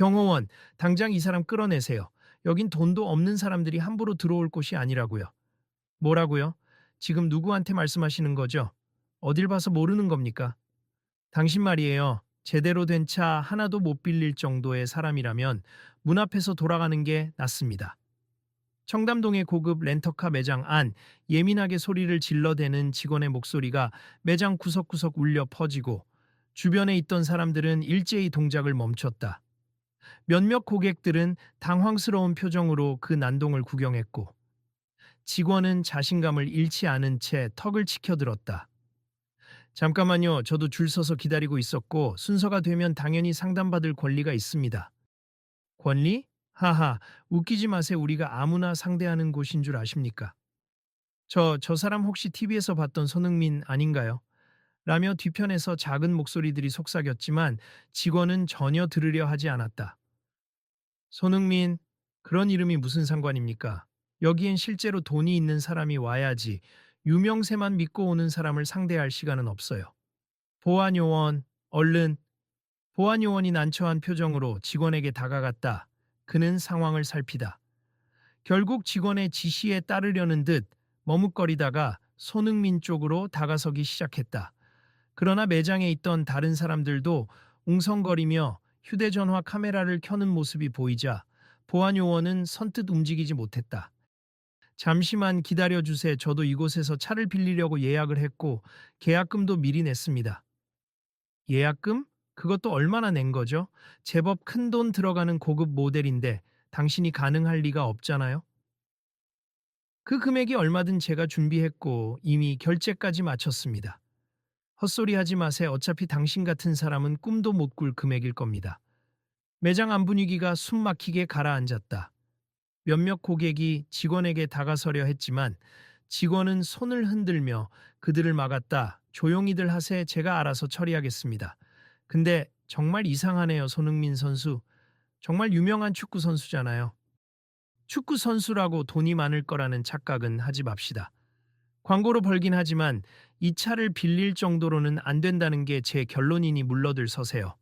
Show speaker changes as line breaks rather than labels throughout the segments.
경호원, 당장 이 사람 끌어내세요. 여긴 돈도 없는 사람들이 함부로 들어올 곳이 아니라고요. 뭐라고요? 지금 누구한테 말씀하시는 거죠? 어딜 봐서 모르는 겁니까? 당신 말이에요. 제대로 된 차 하나도 못 빌릴 정도의 사람이라면 문 앞에서 돌아가는 게 낫습니다. 청담동의 고급 렌터카 매장 안 예민하게 소리를 질러대는 직원의 목소리가 매장 구석구석 울려 퍼지고 주변에 있던 사람들은 일제히 동작을 멈췄다. 몇몇 고객들은 당황스러운 표정으로 그 난동을 구경했고 직원은 자신감을 잃지 않은 채 턱을 치켜들었다. 잠깐만요. 저도 줄 서서 기다리고 있었고 순서가 되면 당연히 상담받을 권리가 있습니다. 권리? 하하, 웃기지 마세요. 우리가 아무나 상대하는 곳인 줄 아십니까? 저 사람 혹시 TV에서 봤던 손흥민 아닌가요? 라며 뒤편에서 작은 목소리들이 속삭였지만 직원은 전혀 들으려 하지 않았다. 손흥민, 그런 이름이 무슨 상관입니까? 여기엔 실제로 돈이 있는 사람이 와야지 유명세만 믿고 오는 사람을 상대할 시간은 없어요. 보안요원, 얼른. 보안요원이 난처한 표정으로 직원에게 다가갔다. 그는 상황을 살피다. 결국 직원의 지시에 따르려는 듯 머뭇거리다가 손흥민 쪽으로 다가서기 시작했다. 그러나 매장에 있던 다른 사람들도 웅성거리며 휴대전화 카메라를 켜는 모습이 보이자 보안요원은 선뜻 움직이지 못했다. 잠시만 기다려주세요. 저도 이곳에서 차를 빌리려고 예약을 했고 계약금도 미리 냈습니다. 예약금? 그것도 얼마나 낸 거죠? 제법 큰 돈 들어가는 고급 모델인데 당신이 가능할 리가 없잖아요? 그 금액이 얼마든 제가 준비했고 이미 결제까지 마쳤습니다. 헛소리 하지 마세요. 어차피 당신 같은 사람은 꿈도 못 꿀 금액일 겁니다. 매장 안 분위기가 숨 막히게 가라앉았다. 몇몇 고객이 직원에게 다가서려 했지만 직원은 손을 흔들며 그들을 막았다. 조용히들 하세. 제가 알아서 처리하겠습니다. 근데 정말 이상하네요. 손흥민 선수. 정말 유명한 축구 선수잖아요. 축구 선수라고 돈이 많을 거라는 착각은 하지 맙시다. 광고로 벌긴 하지만 이 차를 빌릴 정도로는 안 된다는 게 제 결론이니 물러들 서세요.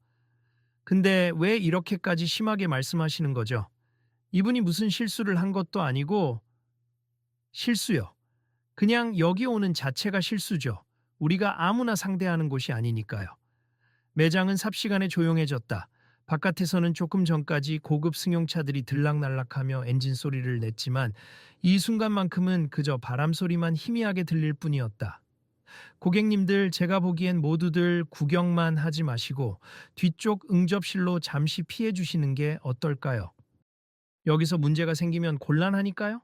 근데 왜 이렇게까지 심하게 말씀하시는 거죠? 이분이 무슨 실수를 한 것도 아니고 실수요. 그냥 여기 오는 자체가 실수죠. 우리가 아무나 상대하는 곳이 아니니까요. 매장은 삽시간에 조용해졌다. 바깥에서는 조금 전까지 고급 승용차들이 들락날락하며 엔진 소리를 냈지만 이 순간만큼은 그저 바람 소리만 희미하게 들릴 뿐이었다. 고객님들, 제가 보기엔 모두들 구경만 하지 마시고 뒤쪽 응접실로 잠시 피해 주시는 게 어떨까요? 여기서 문제가 생기면 곤란하니까요?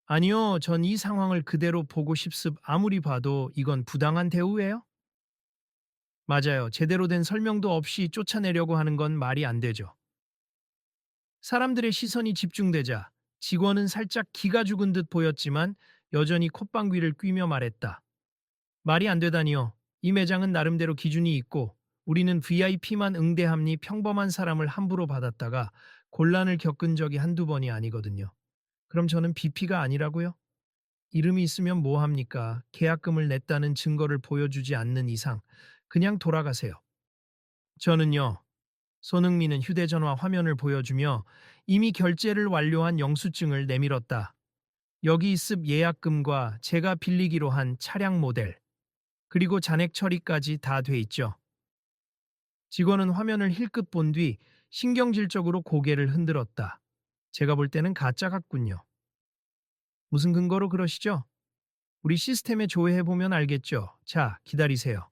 아니요, 전 이 상황을 그대로 보고 싶습. 아무리 봐도 이건 부당한 대우예요? 맞아요. 제대로 된 설명도 없이 쫓아내려고 하는 건 말이 안 되죠. 사람들의 시선이 집중되자 직원은 살짝 기가 죽은 듯 보였지만 여전히 콧방귀를 뀌며 말했다. 말이 안 되다니요. 이 매장은 나름대로 기준이 있고 우리는 VIP만 응대함니 평범한 사람을 함부로 받았다가 곤란을 겪은 적이 한두 번이 아니거든요. 그럼 저는 BP가 아니라고요? 이름이 있으면 뭐 합니까? 계약금을 냈다는 증거를 보여주지 않는 이상 그냥 돌아가세요. 저는요. 손흥민은 휴대전화 화면을 보여주며 이미 결제를 완료한 영수증을 내밀었다. 여기 있습. 예약금과 제가 빌리기로 한 차량 모델, 그리고 잔액 처리까지 다 돼 있죠. 직원은 화면을 힐끗 본 뒤 신경질적으로 고개를 흔들었다. 제가 볼 때는 가짜 같군요. 무슨 근거로 그러시죠? 우리 시스템에 조회해보면 알겠죠. 자, 기다리세요.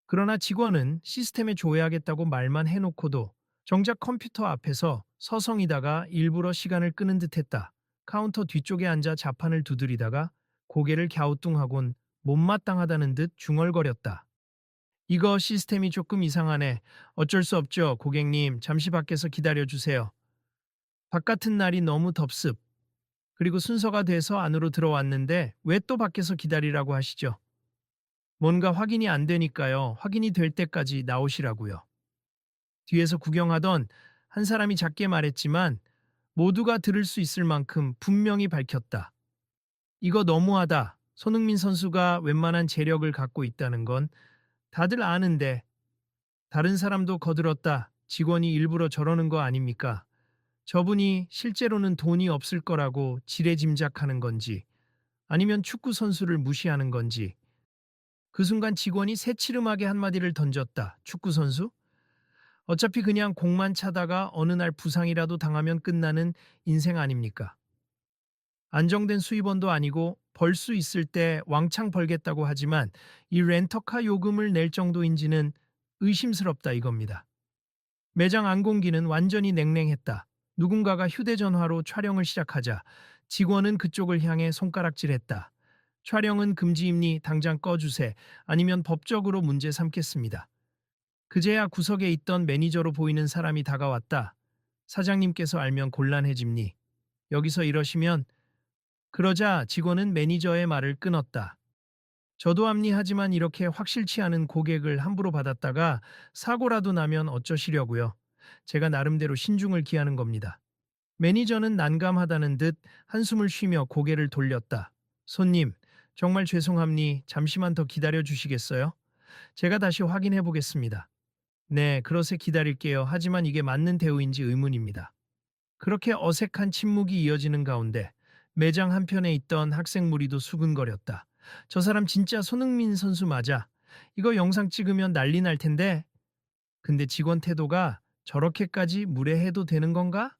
그러나 직원은 시스템에 조회하겠다고 말만 해놓고도 정작 컴퓨터 앞에서 서성이다가 일부러 시간을 끄는 듯했다. 카운터 뒤쪽에 앉아 자판을 두드리다가 고개를 갸우뚱하곤 못마땅하다는 듯 중얼거렸다. 이거 시스템이 조금 이상하네. 어쩔 수 없죠. 고객님, 잠시 밖에서 기다려주세요. 바깥은 날이 너무 덥습. 그리고 순서가 돼서 안으로 들어왔는데 왜 또 밖에서 기다리라고 하시죠? 뭔가 확인이 안 되니까요. 확인이 될 때까지 나오시라고요. 뒤에서 구경하던 한 사람이 작게 말했지만 모두가 들을 수 있을 만큼 분명히 밝혔다. 이거 너무하다. 손흥민 선수가 웬만한 재력을 갖고 있다는 건 다들 아는데 다른 사람도 거들었다. 직원이 일부러 저러는 거 아닙니까? 저분이 실제로는 돈이 없을 거라고 지레짐작하는 건지, 아니면 축구 선수를 무시하는 건지. 그 순간 직원이 새치름하게 한마디를 던졌다. 축구 선수? 어차피 그냥 공만 차다가 어느 날 부상이라도 당하면 끝나는 인생 아닙니까? 안정된 수입원도 아니고 벌 수 있을 때 왕창 벌겠다고 하지만 이 렌터카 요금을 낼 정도인지는 의심스럽다 이겁니다. 매장 안공기는 완전히 냉랭했다. 누군가가 휴대전화로 촬영을 시작하자 직원은 그쪽을 향해 손가락질했다. 촬영은 금지입니 당장 꺼주세 아니면 법적으로 문제 삼겠습니다. 그제야 구석에 있던 매니저로 보이는 사람이 다가왔다. 사장님께서 알면 곤란해집니. 여기서 이러시면. 그러자 직원은 매니저의 말을 끊었다. 저도 합리하지만 이렇게 확실치 않은 고객을 함부로 받았다가 사고라도 나면 어쩌시려고요. 제가 나름대로 신중을 기하는 겁니다. 매니저는 난감하다는 듯 한숨을 쉬며 고개를 돌렸다. 손님, 정말 죄송합니. 잠시만 더 기다려 주시겠어요? 제가 다시 확인해 보겠습니다. 네, 그러세 기다릴게요. 하지만 이게 맞는 대우인지 의문입니다. 그렇게 어색한 침묵이 이어지는 가운데 매장 한편에 있던 학생 무리도 수근거렸다. 저 사람 진짜 손흥민 선수 맞아. 이거 영상 찍으면 난리 날 텐데. 근데 직원 태도가 저렇게까지 무례해도 되는 건가?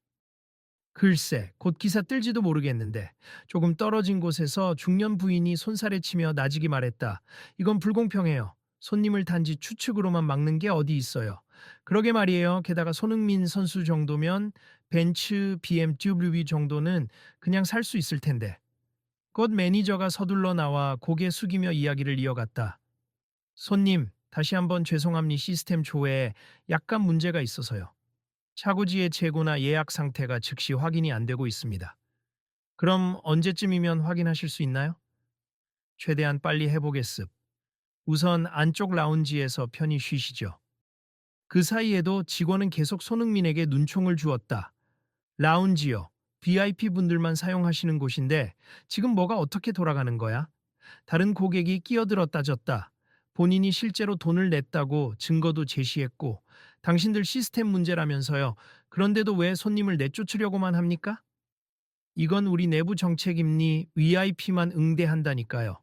글쎄, 곧 기사 뜰지도 모르겠는데 조금 떨어진 곳에서 중년 부인이 손살에 치며 나지기 말했다. 이건 불공평해요. 손님을 단지 추측으로만 막는 게 어디 있어요. 그러게 말이에요. 게다가 손흥민 선수 정도면 벤츠, BMW 정도는 그냥 살 수 있을 텐데. 곧 매니저가 서둘러 나와 고개 숙이며 이야기를 이어갔다. 손님, 다시 한번 죄송합니 시스템 조회에 약간 문제가 있어서요. 차고지의 재고나 예약 상태가 즉시 확인이 안 되고 있습니다. 그럼 언제쯤이면 확인하실 수 있나요? 최대한 빨리 해보겠습. 우선 안쪽 라운지에서 편히 쉬시죠. 그 사이에도 직원은 계속 손흥민에게 눈총을 주었다. 라운지요. VIP 분들만 사용하시는 곳인데 지금 뭐가 어떻게 돌아가는 거야? 다른 고객이 끼어들어 따졌다. 본인이 실제로 돈을 냈다고 증거도 제시했고 당신들 시스템 문제라면서요. 그런데도 왜 손님을 내쫓으려고만 합니까? 이건 우리 내부 정책임니 VIP만 응대한다니까요.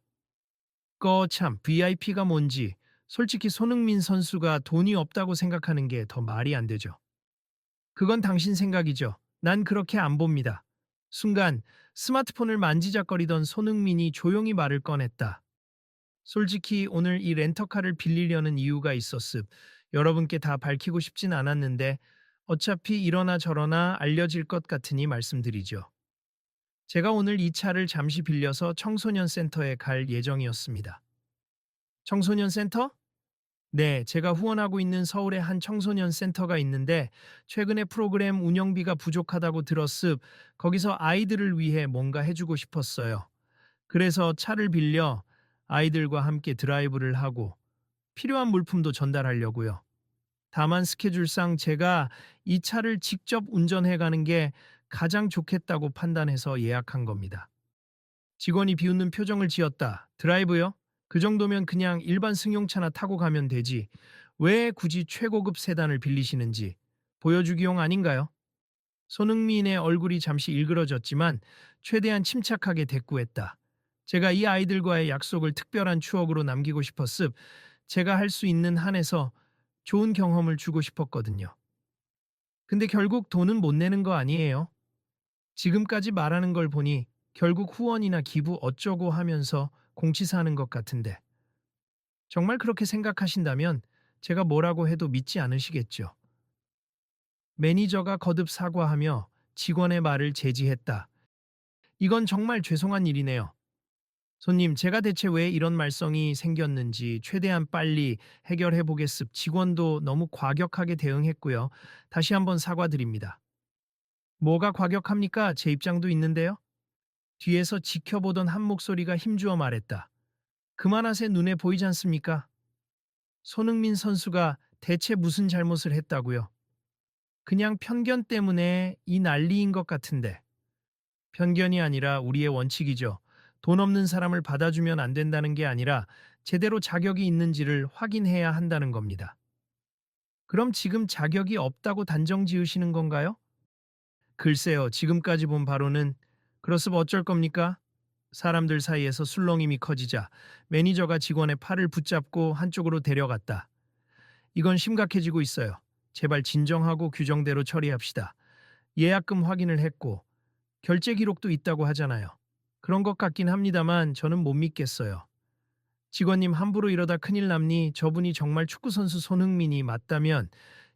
거참 VIP가 뭔지 솔직히 손흥민 선수가 돈이 없다고 생각하는 게 더 말이 안 되죠. 그건 당신 생각이죠. 난 그렇게 안 봅니다. 순간 스마트폰을 만지작거리던 손흥민이 조용히 말을 꺼냈다. 솔직히 오늘 이 렌터카를 빌리려는 이유가 있었습. 여러분께 다 밝히고 싶진 않았는데 어차피 이러나 저러나 알려질 것 같으니 말씀드리죠. 제가 오늘 이 차를 잠시 빌려서 청소년 센터에 갈 예정이었습니다. 청소년 센터? 네, 제가 후원하고 있는 서울의 한 청소년 센터가 있는데 최근에 프로그램 운영비가 부족하다고 들었습. 거기서 아이들을 위해 뭔가 해주고 싶었어요. 그래서 차를 빌려 아이들과 함께 드라이브를 하고 필요한 물품도 전달하려고요. 다만 스케줄상 제가 이 차를 직접 운전해 가는 게 가장 좋겠다고 판단해서 예약한 겁니다. 직원이 비웃는 표정을 지었다. 드라이브요? 그 정도면 그냥 일반 승용차나 타고 가면 되지. 왜 굳이 최고급 세단을 빌리시는지 보여주기용 아닌가요? 손흥민의 얼굴이 잠시 일그러졌지만 최대한 침착하게 대꾸했다. 제가 이 아이들과의 약속을 특별한 추억으로 남기고 싶었습. 제가 할 수 있는 한에서 좋은 경험을 주고 싶었거든요. 근데 결국 돈은 못 내는 거 아니에요? 지금까지 말하는 걸 보니 결국 후원이나 기부 어쩌고 하면서 공치사하는 것 같은데. 정말 그렇게 생각하신다면 제가 뭐라고 해도 믿지 않으시겠죠. 매니저가 거듭 사과하며 직원의 말을 제지했다. 이건 정말 죄송한 일이네요. 손님, 제가 대체 왜 이런 말썽이 생겼는지 최대한 빨리 해결해 보겠습. 직원도 너무 과격하게 대응했고요. 다시 한번 사과드립니다. 뭐가 과격합니까? 제 입장도 있는데요. 뒤에서 지켜보던 한 목소리가 힘주어 말했다. 그만하세 눈에 보이지 않습니까? 손흥민 선수가 대체 무슨 잘못을 했다고요? 그냥 편견 때문에 이 난리인 것 같은데. 편견이 아니라 우리의 원칙이죠. 돈 없는 사람을 받아주면 안 된다는 게 아니라 제대로 자격이 있는지를 확인해야 한다는 겁니다. 그럼 지금 자격이 없다고 단정 지으시는 건가요? 글쎄요, 지금까지 본 바로는 그렇으면 어쩔 겁니까? 사람들 사이에서 술렁임이 커지자 매니저가 직원의 팔을 붙잡고 한쪽으로 데려갔다. 이건 심각해지고 있어요. 제발 진정하고 규정대로 처리합시다. 예약금 확인을 했고 결제 기록도 있다고 하잖아요. 그런 것 같긴 합니다만 저는 못 믿겠어요. 직원님 함부로 이러다 큰일 남니 저분이 정말 축구선수 손흥민이 맞다면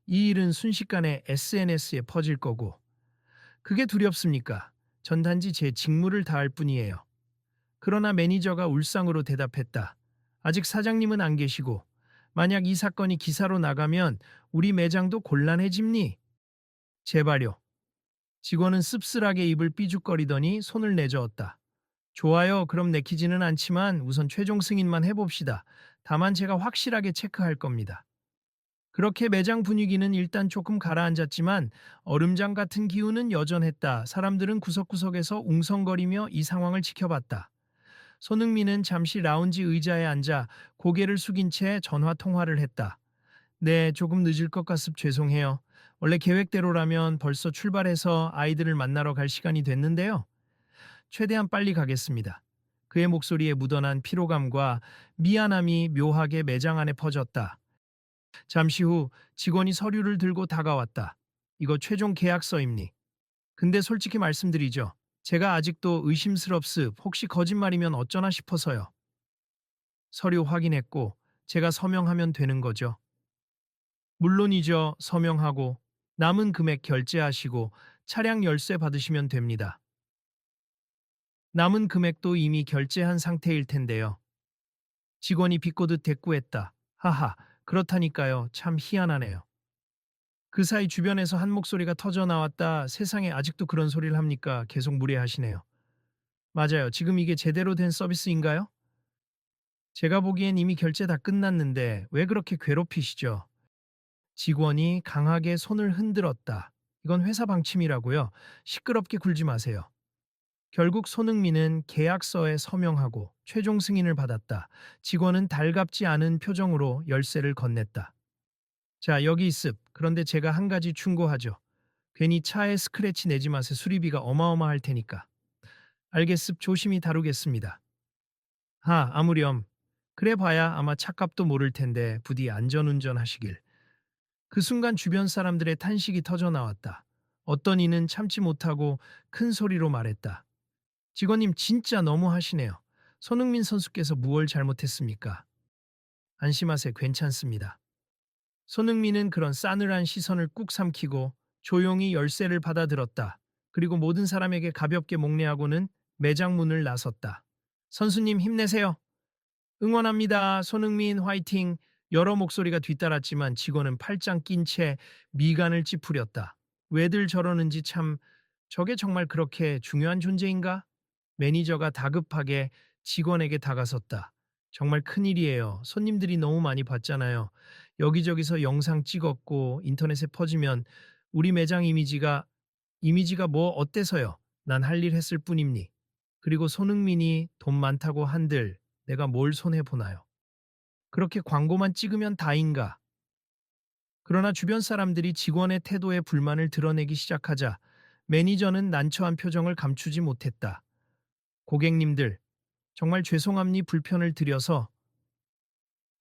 이 일은 순식간에 SNS에 퍼질 거고 그게 두렵습니까? 전 단지 제 직무를 다할 뿐이에요. 그러나 매니저가 울상으로 대답했다. 아직 사장님은 안 계시고 만약 이 사건이 기사로 나가면 우리 매장도 곤란해집니? 제발요. 직원은 씁쓸하게 입을 삐죽거리더니 손을 내저었다. 좋아요. 그럼 내키지는 않지만 우선 최종 승인만 해봅시다. 다만 제가 확실하게 체크할 겁니다. 그렇게 매장 분위기는 일단 조금 가라앉았지만 얼음장 같은 기운은 여전했다. 사람들은 구석구석에서 웅성거리며 이 상황을 지켜봤다. 손흥민은 잠시 라운지 의자에 앉아 고개를 숙인 채 전화 통화를 했다. 네, 조금 늦을 것 같습 죄송해요. 원래 계획대로라면 벌써 출발해서 아이들을 만나러 갈 시간이 됐는데요. 최대한 빨리 가겠습니다. 그의 목소리에 묻어난 피로감과 미안함이 묘하게 매장 안에 퍼졌다. 잠시 후 직원이 서류를 들고 다가왔다. 이거 최종 계약서입니? 근데 솔직히 말씀드리죠. 제가 아직도 의심스럽습. 혹시 거짓말이면 어쩌나 싶어서요. 서류 확인했고 제가 서명하면 되는 거죠. 물론이죠. 서명하고 남은 금액 결제하시고 차량 열쇠 받으시면 됩니다. 남은 금액도 이미 결제한 상태일 텐데요. 직원이 비꼬듯 대꾸했다. 하하, 그렇다니까요. 참 희한하네요. 그 사이 주변에서 한 목소리가 터져 나왔다. 세상에 아직도 그런 소리를 합니까? 계속 무례하시네요. 맞아요. 지금 이게 제대로 된 서비스인가요? 제가 보기엔 이미 결제 다 끝났는데 왜 그렇게 괴롭히시죠? 직원이 강하게 손을 흔들었다. 이건 회사 방침이라고요. 시끄럽게 굴지 마세요. 결국 손흥민은 계약서에 서명하고 최종 승인을 받았다. 직원은 달갑지 않은 표정으로 열쇠를 건넸다. 자, 여기 있습. 그런데 제가 한 가지 충고하죠. 괜히 차에 스크래치 내지 마세 수리비가 어마어마할 테니까. 알겠습. 조심히 다루겠습니다. 아무렴. 그래 봐야 아마 차값도 모를 텐데 부디 안전운전 하시길. 그 순간 주변 사람들의 탄식이 터져 나왔다. 어떤 이는 참지 못하고 큰 소리로 말했다. 직원님 진짜 너무하시네요. 손흥민 선수께서 무얼 잘못했습니까? 안심하세 괜찮습니다. 손흥민은 그런 싸늘한 시선을 꾹 삼키고 조용히 열쇠를 받아들었다. 그리고 모든 사람에게 가볍게 목례하고는 매장 문을 나섰다. 선수님 힘내세요. 응원합니다. 손흥민 화이팅. 여러 목소리가 뒤따랐지만 직원은 팔짱 낀 채 미간을 찌푸렸다. 왜들 저러는지 참 저게 정말 그렇게 중요한 존재인가? 매니저가 다급하게 직원에게 다가섰다. 정말 큰일이에요. 손님들이 너무 많이 봤잖아요. 여기저기서 영상 찍었고 인터넷에 퍼지면 우리 매장 이미지가 뭐 어때서요? 난 할 일 했을 뿐입니. 그리고 손흥민이 돈 많다고 한들 내가 뭘 손해보나요? 그렇게 광고만 찍으면 다인가? 그러나 주변 사람들이 직원의 태도에 불만을 드러내기 시작하자 매니저는 난처한 표정을 감추지 못했다. 고객님들, 정말 죄송합니 불편을 드려서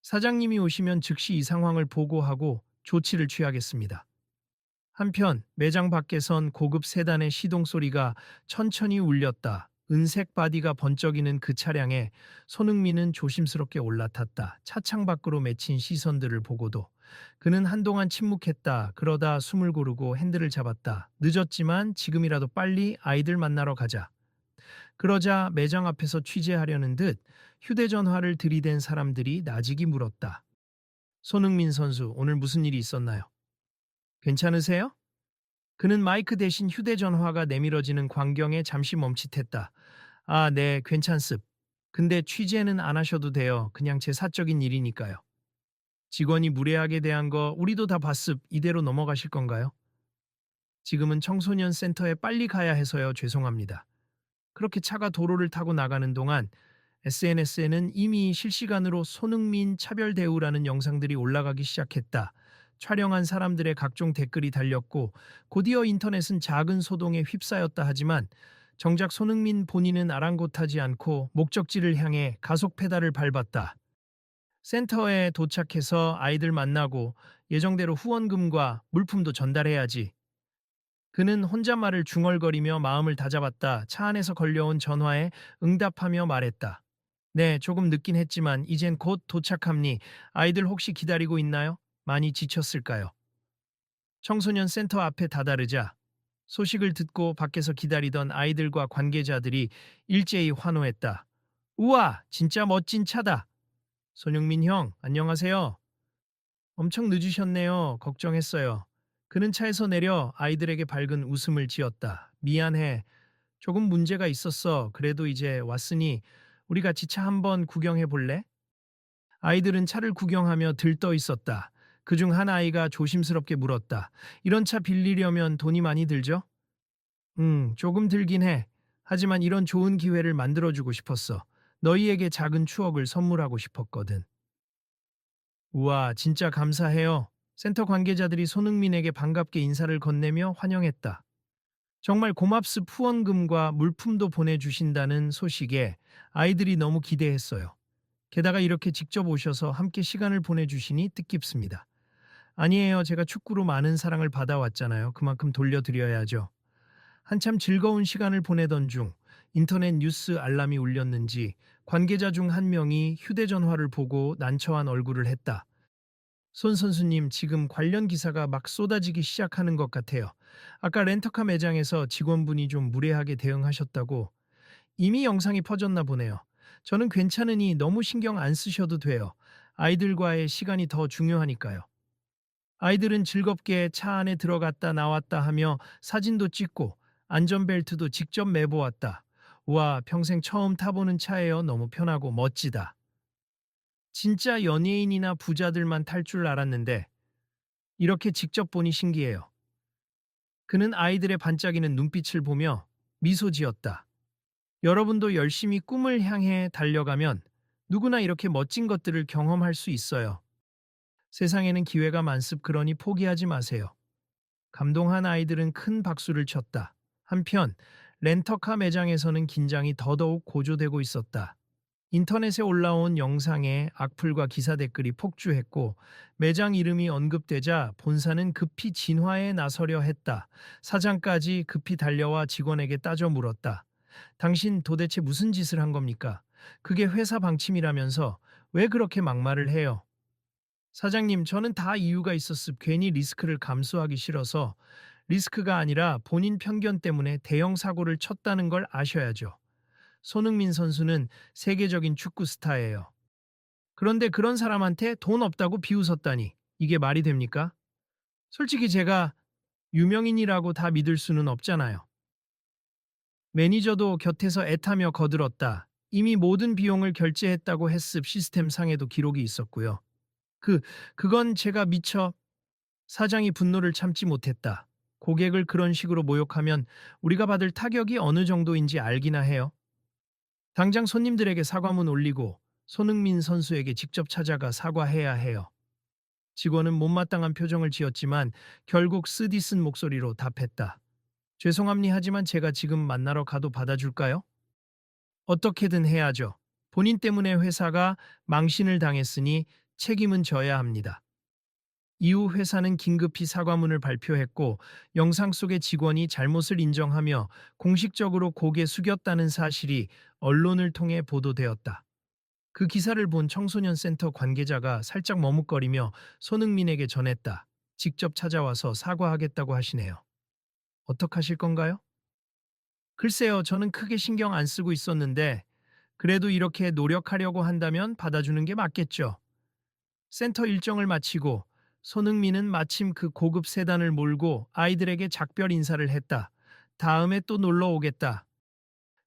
사장님이 오시면 즉시 이 상황을 보고하고 조치를 취하겠습니다. 한편 매장 밖에선 고급 세단의 시동 소리가 천천히 울렸다. 은색 바디가 번쩍이는 그 차량에 손흥민은 조심스럽게 올라탔다. 차창 밖으로 맺힌 시선들을 보고도 그는 한동안 침묵했다. 그러다 숨을 고르고 핸들을 잡았다. 늦었지만 지금이라도 빨리 아이들 만나러 가자. 그러자 매장 앞에서 취재하려는 듯 휴대전화를 들이댄 사람들이 나직이 물었다. 손흥민 선수, 오늘 무슨 일이 있었나요? 괜찮으세요? 그는 마이크 대신 휴대전화가 내밀어지는 광경에 잠시 멈칫했다. 네, 괜찮습. 근데 취재는 안 하셔도 돼요. 그냥 제 사적인 일이니까요. 직원이 무례하게 대한 거 우리도 다 봤습. 이대로 넘어가실 건가요? 지금은 청소년 센터에 빨리 가야 해서요. 죄송합니다. 그렇게 차가 도로를 타고 나가는 동안 SNS에는 이미 실시간으로 손흥민 차별 대우라는 영상들이 올라가기 시작했다. 촬영한 사람들의 각종 댓글이 달렸고 곧이어 인터넷은 작은 소동에 휩싸였다 하지만 정작 손흥민 본인은 아랑곳하지 않고 목적지를 향해 가속 페달을 밟았다. 센터에 도착해서 아이들 만나고 예정대로 후원금과 물품도 전달해야지. 그는 혼잣말을 중얼거리며 마음을 다잡았다. 차 안에서 걸려온 전화에 응답하며 말했다. 네, 조금 늦긴 했지만 이젠 곧 도착합니. 아이들 혹시 기다리고 있나요? 많이 지쳤을까요? 청소년 센터 앞에 다다르자 소식을 듣고 밖에서 기다리던 아이들과 관계자들이 일제히 환호했다. 우와, 진짜 멋진 차다. 손흥민 형, 안녕하세요. 엄청 늦으셨네요. 걱정했어요. 그는 차에서 내려 아이들에게 밝은 웃음을 지었다. 미안해. 조금 문제가 있었어. 그래도 이제 왔으니 우리 같이 차 한번 구경해 볼래? 아이들은 차를 구경하며 들떠 있었다. 그중 한 아이가 조심스럽게 물었다. 이런 차 빌리려면 돈이 많이 들죠? 조금 들긴 해. 하지만 이런 좋은 기회를 만들어주고 싶었어. 너희에게 작은 추억을 선물하고 싶었거든. 우와, 진짜 감사해요. 센터 관계자들이 손흥민에게 반갑게 인사를 건네며 환영했다. 정말 고맙습 후원금과 물품도 보내주신다는 소식에 아이들이 너무 기대했어요. 게다가 이렇게 직접 오셔서 함께 시간을 보내주시니 뜻깊습니다. 아니에요. 제가 축구로 많은 사랑을 받아왔잖아요. 그만큼 돌려드려야죠. 한참 즐거운 시간을 보내던 중 인터넷 뉴스 알람이 울렸는지 관계자 중 한 명이 휴대전화를 보고 난처한 얼굴을 했다. 손 선수님, 지금 관련 기사가 막 쏟아지기 시작하는 것 같아요. 아까 렌터카 매장에서 직원분이 좀 무례하게 대응하셨다고. 이미 영상이 퍼졌나 보네요. 저는 괜찮으니 너무 신경 안 쓰셔도 돼요. 아이들과의 시간이 더 중요하니까요. 아이들은 즐겁게 차 안에 들어갔다 나왔다 하며 사진도 찍고 안전벨트도 직접 매보았다. 우와, 평생 처음 타보는 차예요. 너무 편하고 멋지다. 진짜 연예인이나 부자들만 탈 줄 알았는데 이렇게 직접 보니 신기해요. 그는 아이들의 반짝이는 눈빛을 보며 미소 지었다. 여러분도 열심히 꿈을 향해 달려가면 누구나 이렇게 멋진 것들을 경험할 수 있어요. 세상에는 기회가 많습. 그러니 포기하지 마세요. 감동한 아이들은 큰 박수를 쳤다. 한편 렌터카 매장에서는 긴장이 더더욱 고조되고 있었다. 인터넷에 올라온 영상에 악플과 기사 댓글이 폭주했고 매장 이름이 언급되자 본사는 급히 진화에 나서려 했다. 사장까지 급히 달려와 직원에게 따져 물었다. 당신 도대체 무슨 짓을 한 겁니까? 그게 회사 방침이라면서 왜 그렇게 막말을 해요? 사장님, 저는 다 이유가 있었습. 괜히 리스크를 감수하기 싫어서. 리스크가 아니라 본인 편견 때문에 대형 사고를 쳤다는 걸 아셔야죠. 손흥민 선수는 세계적인 축구 스타예요. 그런데 그런 사람한테 돈 없다고 비웃었다니 이게 말이 됩니까? 솔직히 제가 유명인이라고 다 믿을 수는 없잖아요. 매니저도 곁에서 애타며 거들었다. 이미 모든 비용을 결제했다고 했습. 시스템 상에도 기록이 있었고요. 그건 제가 미처. 사장이 분노를 참지 못했다. 고객을 그런 식으로 모욕하면 우리가 받을 타격이 어느 정도인지 알기나 해요. 당장 손님들에게 사과문 올리고 손흥민 선수에게 직접 찾아가 사과해야 해요. 직원은 못마땅한 표정을 지었지만 결국 쓰디쓴 목소리로 답했다. 죄송합니 하지만 제가 지금 만나러 가도 받아줄까요? 어떻게든 해야죠. 본인 때문에 회사가 망신을 당했으니 책임은 져야 합니다. 이후 회사는 긴급히 사과문을 발표했고 영상 속의 직원이 잘못을 인정하며 공식적으로 고개 숙였다는 사실이 언론을 통해 보도되었다. 그 기사를 본 청소년 센터 관계자가 살짝 머뭇거리며 손흥민에게 전했다. 직접 찾아와서 사과하겠다고 하시네요. 어떡하실 건가요? 글쎄요, 저는 크게 신경 안 쓰고 있었는데 그래도 이렇게 노력하려고 한다면 받아주는 게 맞겠죠. 센터 일정을 마치고 손흥민은 마침 그 고급 세단을 몰고 아이들에게 작별 인사를 했다. 다음에 또 놀러 오겠다.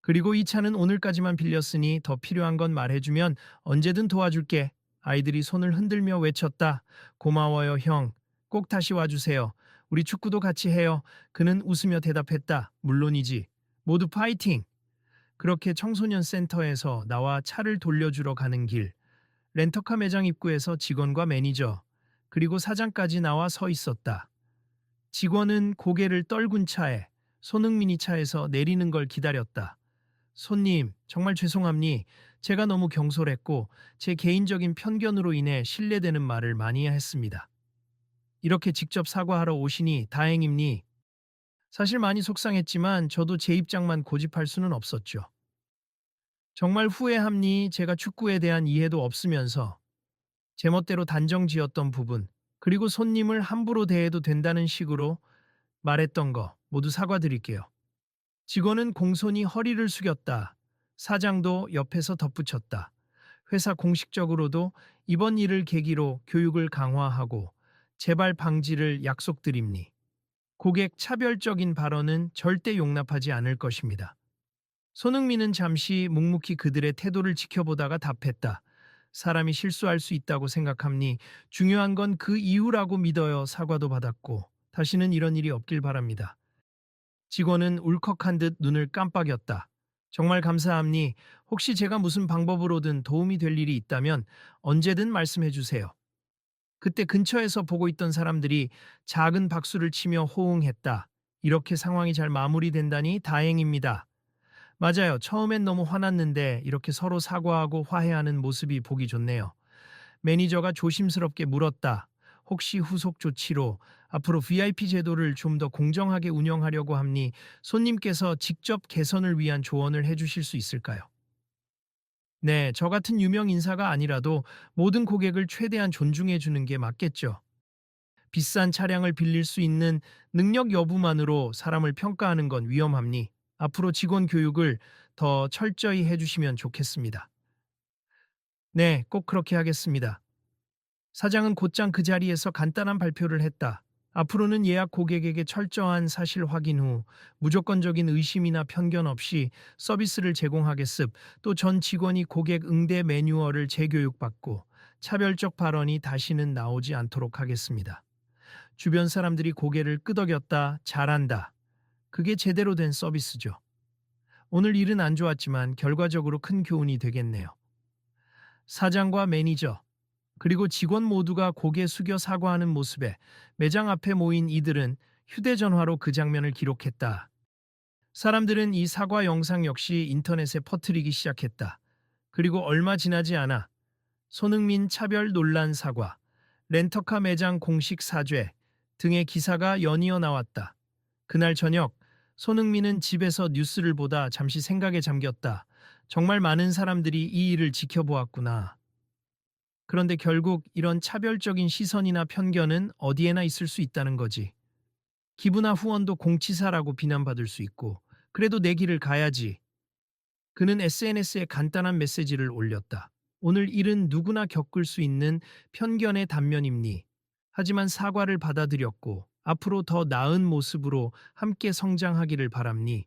그리고 이 차는 오늘까지만 빌렸으니 더 필요한 건 말해주면 언제든 도와줄게. 아이들이 손을 흔들며 외쳤다. 고마워요, 형. 꼭 다시 와주세요. 우리 축구도 같이 해요. 그는 웃으며 대답했다. 물론이지. 모두 파이팅! 그렇게 청소년 센터에서 나와 차를 돌려주러 가는 길. 렌터카 매장 입구에서 직원과 매니저, 그리고 사장까지 나와 서 있었다. 직원은 고개를 떨군 차에 손흥민이 차에서 내리는 걸 기다렸다. 손님, 정말 죄송합니. 제가 너무 경솔했고 제 개인적인 편견으로 인해 신뢰되는 말을 많이 했습니다. 이렇게 직접 사과하러 오시니 다행입니. 사실 많이 속상했지만 저도 제 입장만 고집할 수는 없었죠. 정말 후회합니. 제가 축구에 대한 이해도 없으면서 제멋대로 단정 지었던 부분, 그리고 손님을 함부로 대해도 된다는 식으로 말했던 거 모두 사과드릴게요. 직원은 공손히 허리를 숙였다. 사장도 옆에서 덧붙였다. 회사 공식적으로도 이번 일을 계기로 교육을 강화하고 재발 방지를 약속드립니. 고객 차별적인 발언은 절대 용납하지 않을 것입니다. 손흥민은 잠시 묵묵히 그들의 태도를 지켜보다가 답했다. 사람이 실수할 수 있다고 생각합니. 중요한 건 그 이후라고 믿어요. 사과도 받았고 다시는 이런 일이 없길 바랍니다. 직원은 울컥한 듯 눈을 깜빡였다. 정말 감사합니. 혹시 제가 무슨 방법으로든 도움이 될 일이 있다면 언제든 말씀해 주세요. 그때 근처에서 보고 있던 사람들이 작은 박수를 치며 호응했다. 이렇게 상황이 잘 마무리된다니 다행입니다. 맞아요. 처음엔 너무 화났는데 이렇게 서로 사과하고 화해하는 모습이 보기 좋네요. 매니저가 조심스럽게 물었다. 혹시 후속 조치로 앞으로 VIP 제도를 좀 더 공정하게 운영하려고 합니? 손님께서 직접 개선을 위한 조언을 해주실 수 있을까요? 네, 저 같은 유명 인사가 아니라도 모든 고객을 최대한 존중해 주는 게 맞겠죠. 비싼 차량을 빌릴 수 있는 능력 여부만으로 사람을 평가하는 건 위험합니. 앞으로 직원 교육을 더 철저히 해주시면 좋겠습니다. 네, 꼭 그렇게 하겠습니다. 사장은 곧장 그 자리에서 간단한 발표를 했다. 앞으로는 예약 고객에게 철저한 사실 확인 후 무조건적인 의심이나 편견 없이 서비스를 제공하겠습. 또 전 직원이 고객 응대 매뉴얼을 재교육받고 차별적 발언이 다시는 나오지 않도록 하겠습니다. 주변 사람들이 고개를 끄덕였다. 잘한다. 그게 제대로 된 서비스죠. 오늘 일은 안 좋았지만 결과적으로 큰 교훈이 되겠네요. 사장과 매니저, 그리고 직원 모두가 고개 숙여 사과하는 모습에 매장 앞에 모인 이들은 휴대전화로 그 장면을 기록했다. 사람들은 이 사과 영상 역시 인터넷에 퍼뜨리기 시작했다. 그리고 얼마 지나지 않아 손흥민 차별 논란 사과, 렌터카 매장 공식 사죄 등의 기사가 연이어 나왔다. 그날 저녁 손흥민은 집에서 뉴스를 보다 잠시 생각에 잠겼다. 정말 많은 사람들이 이 일을 지켜보았구나. 그런데 결국 이런 차별적인 시선이나 편견은 어디에나 있을 수 있다는 거지. 기부나 후원도 공치사라고 비난받을 수 있고, 그래도 내 길을 가야지. 그는 SNS에 간단한 메시지를 올렸다. 오늘 일은 누구나 겪을 수 있는 편견의 단면입니. 하지만 사과를 받아들였고, 앞으로 더 나은 모습으로 함께 성장하기를 바랍니.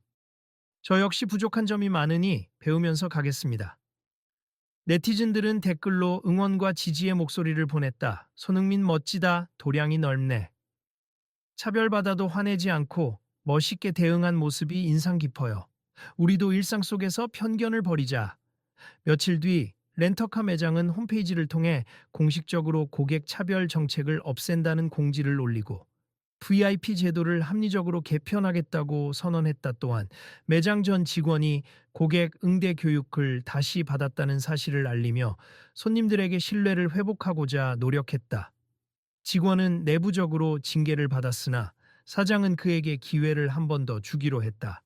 저 역시 부족한 점이 많으니 배우면서 가겠습니다. 네티즌들은 댓글로 응원과 지지의 목소리를 보냈다. 손흥민 멋지다. 도량이 넓네. 차별받아도 화내지 않고 멋있게 대응한 모습이 인상 깊어요. 우리도 일상 속에서 편견을 버리자. 며칠 뒤 렌터카 매장은 홈페이지를 통해 공식적으로 고객 차별 정책을 없앤다는 공지를 올리고 VIP 제도를 합리적으로 개편하겠다고 선언했다. 또한 매장 전 직원이 고객 응대 교육을 다시 받았다는 사실을 알리며 손님들에게 신뢰를 회복하고자 노력했다. 직원은 내부적으로 징계를 받았으나 사장은 그에게 기회를 한 번 더 주기로 했다.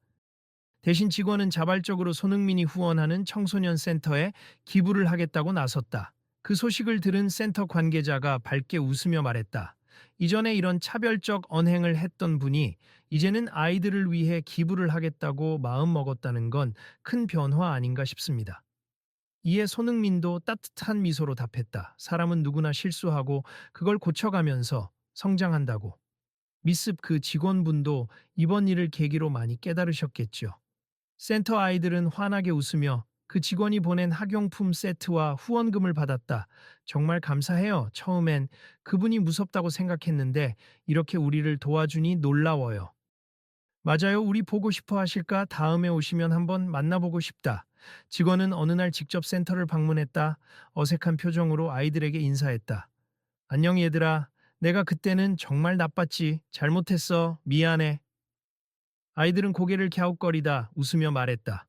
대신 직원은 자발적으로 손흥민이 후원하는 청소년 센터에 기부를 하겠다고 나섰다. 그 소식을 들은 센터 관계자가 밝게 웃으며 말했다. 이전에 이런 차별적 언행을 했던 분이 이제는 아이들을 위해 기부를 하겠다고 마음먹었다는 건 큰 변화 아닌가 싶습니다. 이에 손흥민도 따뜻한 미소로 답했다. 사람은 누구나 실수하고 그걸 고쳐가면서 성장한다고. 미습 그 직원분도 이번 일을 계기로 많이 깨달으셨겠죠. 센터 아이들은 환하게 웃으며 그 직원이 보낸 학용품 세트와 후원금을 받았다. 정말 감사해요. 처음엔 그분이 무섭다고 생각했는데 이렇게 우리를 도와주니 놀라워요. 맞아요. 우리 보고 싶어 하실까? 다음에 오시면 한번 만나보고 싶다. 직원은 어느 날 직접 센터를 방문했다. 어색한 표정으로 아이들에게 인사했다. 안녕 얘들아. 내가 그때는 정말 나빴지. 잘못했어. 미안해. 아이들은 고개를 갸웃거리다 웃으며 말했다.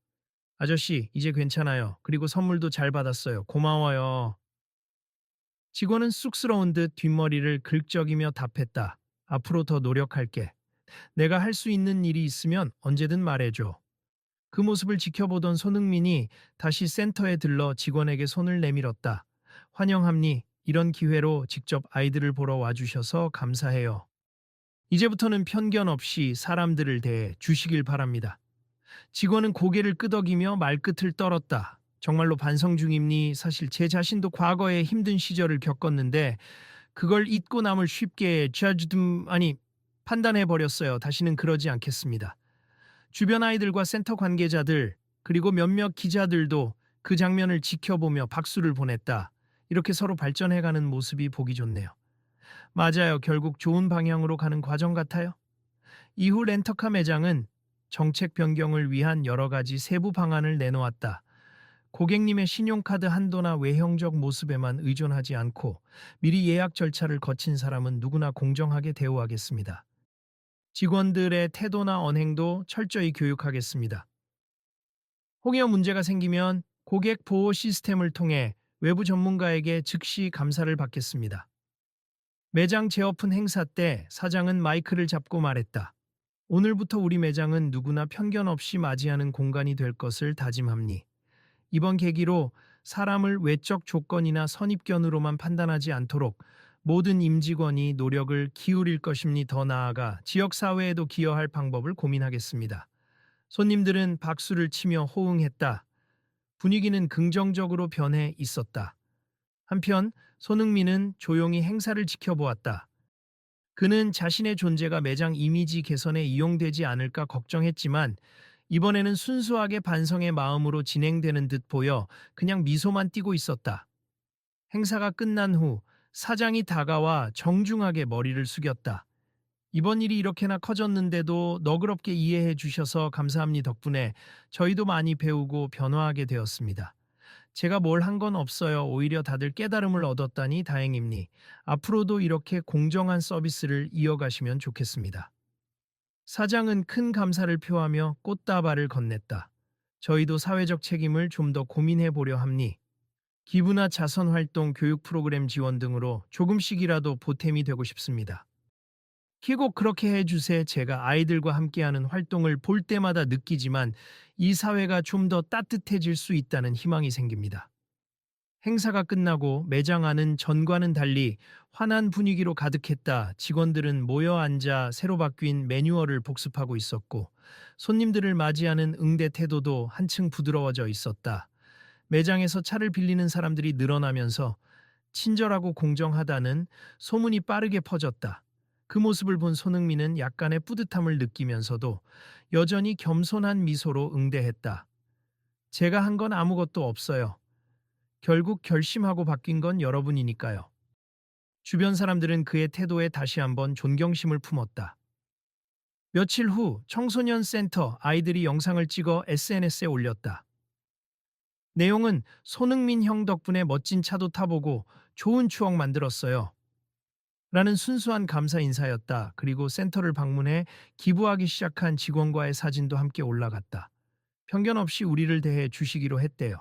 아저씨, 이제 괜찮아요. 그리고 선물도 잘 받았어요. 고마워요. 직원은 쑥스러운 듯 뒷머리를 긁적이며 답했다. 앞으로 더 노력할게. 내가 할 수 있는 일이 있으면 언제든 말해줘. 그 모습을 지켜보던 손흥민이 다시 센터에 들러 직원에게 손을 내밀었다. 환영합니. 이런 기회로 직접 아이들을 보러 와주셔서 감사해요. 이제부터는 편견 없이 사람들을 대해 주시길 바랍니다. 직원은 고개를 끄덕이며 말끝을 떨었다. 정말로 반성 중입니. 사실 제 자신도 과거에 힘든 시절을 겪었는데 그걸 잊고 남을 쉽게 판단해 버렸어요. 다시는 그러지 않겠습니다. 주변 아이들과 센터 관계자들 그리고 몇몇 기자들도 그 장면을 지켜보며 박수를 보냈다. 이렇게 서로 발전해가는 모습이 보기 좋네요. 맞아요. 결국 좋은 방향으로 가는 과정 같아요. 이후 렌터카 매장은 정책 변경을 위한 여러 가지 세부 방안을 내놓았다. 고객님의 신용카드 한도나 외형적 모습에만 의존하지 않고 미리 예약 절차를 거친 사람은 누구나 공정하게 대우하겠습니다. 직원들의 태도나 언행도 철저히 교육하겠습니다. 혹여 문제가 생기면 고객 보호 시스템을 통해 외부 전문가에게 즉시 감사를 받겠습니다. 매장 재오픈 행사 때 사장은 마이크를 잡고 말했다. 오늘부터 우리 매장은 누구나 편견 없이 맞이하는 공간이 될 것을 다짐합니. 이번 계기로 사람을 외적 조건이나 선입견으로만 판단하지 않도록 모든 임직원이 노력을 기울일 것입니. 더 나아가 지역사회에도 기여할 방법을 고민하겠습니다. 손님들은 박수를 치며 호응했다. 분위기는 긍정적으로 변해 있었다. 한편 손흥민은 조용히 행사를 지켜보았다. 그는 자신의 존재가 매장 이미지 개선에 이용되지 않을까 걱정했지만 이번에는 순수하게 반성의 마음으로 진행되는 듯 보여 그냥 미소만 띠고 있었다. 행사가 끝난 후 사장이 다가와 정중하게 머리를 숙였다. 이번 일이 이렇게나 커졌는데도 너그럽게 이해해 주셔서 감사합니다. 덕분에 저희도 많이 배우고 변화하게 되었습니다. 제가 뭘 한 건 없어요. 오히려 다들 깨달음을 얻었다니 다행입니. 앞으로도 이렇게 공정한 서비스를 이어가시면 좋겠습니다. 사장은 큰 감사를 표하며 꽃다발을 건넸다. 저희도 사회적 책임을 좀 더 고민해 보려 합니. 기부나 자선 활동, 교육 프로그램 지원 등으로 조금씩이라도 보탬이 되고 싶습니다. 꼭 그렇게 해주세. 제가 아이들과 함께하는 활동을 볼 때마다 느끼지만 이 사회가 좀 더 따뜻해질 수 있다는 희망이 생깁니다. 행사가 끝나고 매장 안은 전과는 달리 환한 분위기로 가득했다. 직원들은 모여 앉아 새로 바뀐 매뉴얼을 복습하고 있었고 손님들을 맞이하는 응대 태도도 한층 부드러워져 있었다. 매장에서 차를 빌리는 사람들이 늘어나면서 친절하고 공정하다는 소문이 빠르게 퍼졌다. 그 모습을 본 손흥민은 약간의 뿌듯함을 느끼면서도 여전히 겸손한 미소로 응대했다. 제가 한 건 아무것도 없어요. 결국 결심하고 바뀐 건 여러분이니까요. 주변 사람들은 그의 태도에 다시 한번 존경심을 품었다. 며칠 후 청소년 센터 아이들이 영상을 찍어 SNS에 올렸다. 내용은 손흥민 형 덕분에 멋진 차도 타보고 좋은 추억 만들었어요. 라는 순수한 감사 인사였다. 그리고 센터를 방문해 기부하기 시작한 직원과의 사진도 함께 올라갔다. 편견 없이 우리를 대해 주시기로 했대요.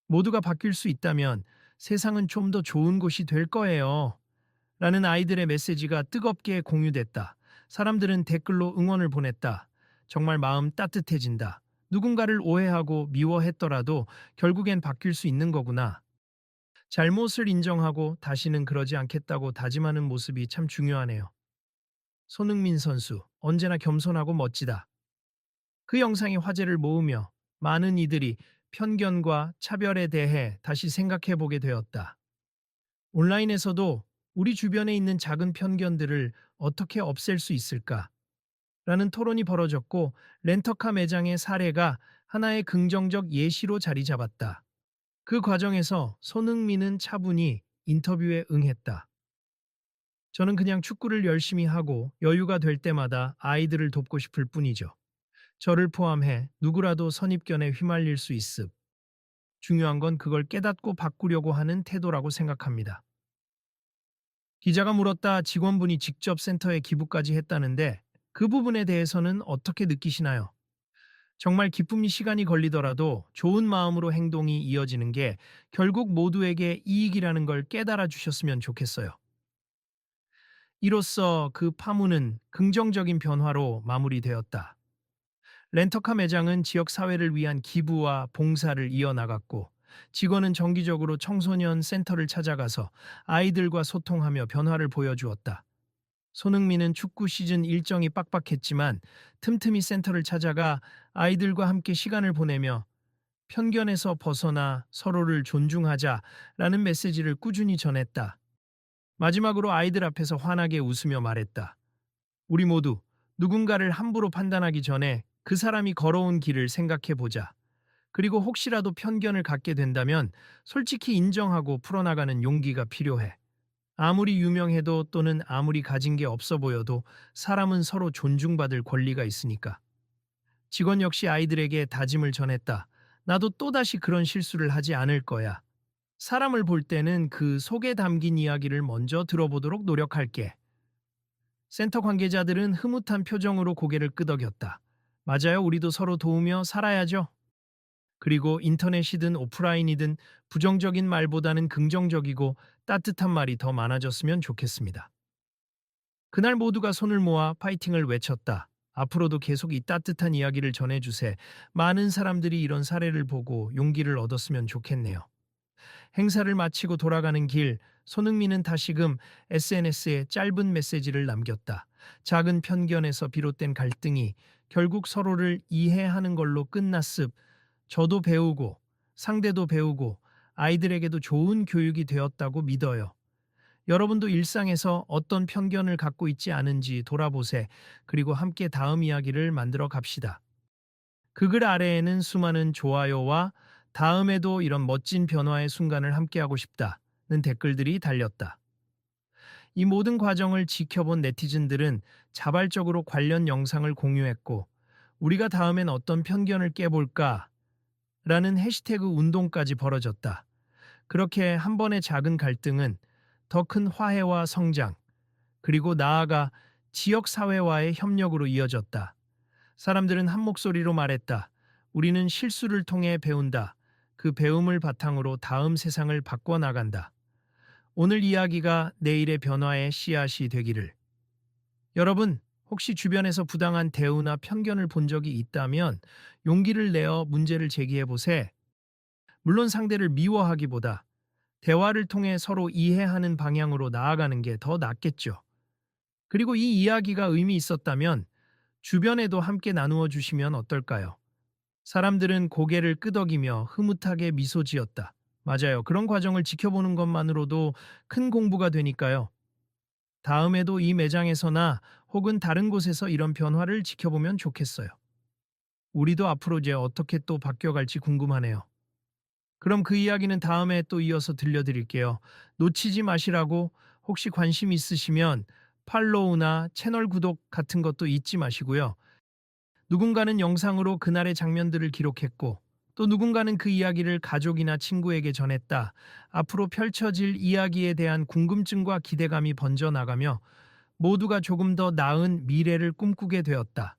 모두가 바뀔 수 있다면 세상은 좀 더 좋은 곳이 될 거예요. 라는 아이들의 메시지가 뜨겁게 공유됐다. 사람들은 댓글로 응원을 보냈다. 정말 마음 따뜻해진다. 누군가를 오해하고 미워했더라도 결국엔 바뀔 수 있는 거구나. 잘못을 인정하고 다시는 그러지 않겠다고 다짐하는 모습이 참 중요하네요. 손흥민 선수, 언제나 겸손하고 멋지다. 그 영상이 화제를 모으며 많은 이들이 편견과 차별에 대해 다시 생각해 보게 되었다. 온라인에서도 우리 주변에 있는 작은 편견들을 어떻게 없앨 수 있을까? 라는 토론이 벌어졌고 렌터카 매장의 사례가 하나의 긍정적 예시로 자리 잡았다. 그 과정에서 손흥민은 차분히 인터뷰에 응했다. 저는 그냥 축구를 열심히 하고 여유가 될 때마다 아이들을 돕고 싶을 뿐이죠. 저를 포함해 누구라도 선입견에 휘말릴 수 있음. 중요한 건 그걸 깨닫고 바꾸려고 하는 태도라고 생각합니다. 기자가 물었다. 직원분이 직접 센터에 기부까지 했다는데 그 부분에 대해서는 어떻게 느끼시나요? 정말 기쁨이 시간이 걸리더라도 좋은 마음으로 행동이 이어지는 게 결국 모두에게 이익이라는 걸 깨달아 주셨으면 좋겠어요. 이로써 그 파문은 긍정적인 변화로 마무리되었다. 렌터카 매장은 지역 사회를 위한 기부와 봉사를 이어나갔고, 직원은 정기적으로 청소년 센터를 찾아가서 아이들과 소통하며 변화를 보여주었다. 손흥민은 축구 시즌 일정이 빡빡했지만 틈틈이 센터를 찾아가 아이들과 함께 시간을 보내며 편견에서 벗어나 서로를 존중하자라는 메시지를 꾸준히 전했다. 마지막으로 아이들 앞에서 환하게 웃으며 말했다. 우리 모두 누군가를 함부로 판단하기 전에 그 사람이 걸어온 길을 생각해 보자. 그리고 혹시라도 편견을 갖게 된다면 솔직히 인정하고 풀어나가는 용기가 필요해. 아무리 유명해도 또는 아무리 가진 게 없어 보여도 사람은 서로 존중받을 권리가 있으니까. 직원 역시 아이들에게 다짐을 전했다. 나도 또다시 그런 실수를 하지 않을 거야. 사람을 볼 때는 그 속에 담긴 이야기를 먼저 들어보도록 노력할게. 센터 관계자들은 흐뭇한 표정으로 고개를 끄덕였다. 맞아요, 우리도 서로 도우며 살아야죠. 그리고 인터넷이든 오프라인이든 부정적인 말보다는 긍정적이고 따뜻한 말이 더 많아졌으면 좋겠습니다. 그날 모두가 손을 모아 파이팅을 외쳤다. 앞으로도 계속 이 따뜻한 이야기를 전해주세. 많은 사람들이 이런 사례를 보고 용기를 얻었으면 좋겠네요. 행사를 마치고 돌아가는 길, 손흥민은 다시금 SNS에 짧은 메시지를 남겼다. 작은 편견에서 비롯된 갈등이 결국 서로를 이해하는 걸로 끝났습. 저도 배우고, 상대도 배우고, 아이들에게도 좋은 교육이 되었다고 믿어요. 여러분도 일상에서 어떤 편견을 갖고 있지 않은지 돌아보세. 그리고 함께 다음 이야기를 만들어 갑시다. 그 글 아래에는 수많은 좋아요와 다음에도 이런 멋진 변화의 순간을 함께하고 싶다는 댓글들이 달렸다. 이 모든 과정을 지켜본 네티즌들은 자발적으로 관련 영상을 공유했고, 우리가 다음엔 어떤 편견을 깨볼까? 라는 해시태그 운동까지 벌어졌다. 그렇게 한 번의 작은 갈등은 더 큰 화해와 성장, 그리고 나아가 지역 사회와의 협력으로 이어졌다. 사람들은 한 목소리로 말했다. 우리는 실수를 통해 배운다. 그 배움을 바탕으로 다음 세상을 바꿔나간다. 오늘 이야기가 내일의 변화의 씨앗이 되기를. 여러분, 혹시 주변에서 부당한 대우나 편견을 본 적이 있다면 용기를 내어 문제를 제기해 보세. 물론 상대를 미워하기보다 대화를 통해 서로 이해하는 방향으로 나아가는 게 더 낫겠죠. 그리고 이 이야기가 의미 있었다면 주변에도 함께 나누어 주시면 어떨까요? 사람들은 고개를 끄덕이며 흐뭇하게 미소 지었다. 맞아요. 그런 과정을 지켜보는 것만으로도 큰 공부가 되니까요. 다음에도 이 매장에서나 혹은 다른 곳에서 이런 변화를 지켜보면 좋겠어요. 우리도 앞으로 이제 어떻게 또 바뀌어갈지 궁금하네요. 그럼 그 이야기는 다음에 또 이어서 들려드릴게요. 놓치지 마시라고 혹시 관심 있으시면 팔로우나 채널 구독 같은 것도 잊지 마시고요. 누군가는 영상으로 그날의 장면들을 기록했고 또 누군가는 그 이야기를 가족이나 친구에게 전했다. 앞으로 펼쳐질 이야기에 대한 궁금증과 기대감이 번져나가며 모두가 조금 더 나은 미래를 꿈꾸게 되었다.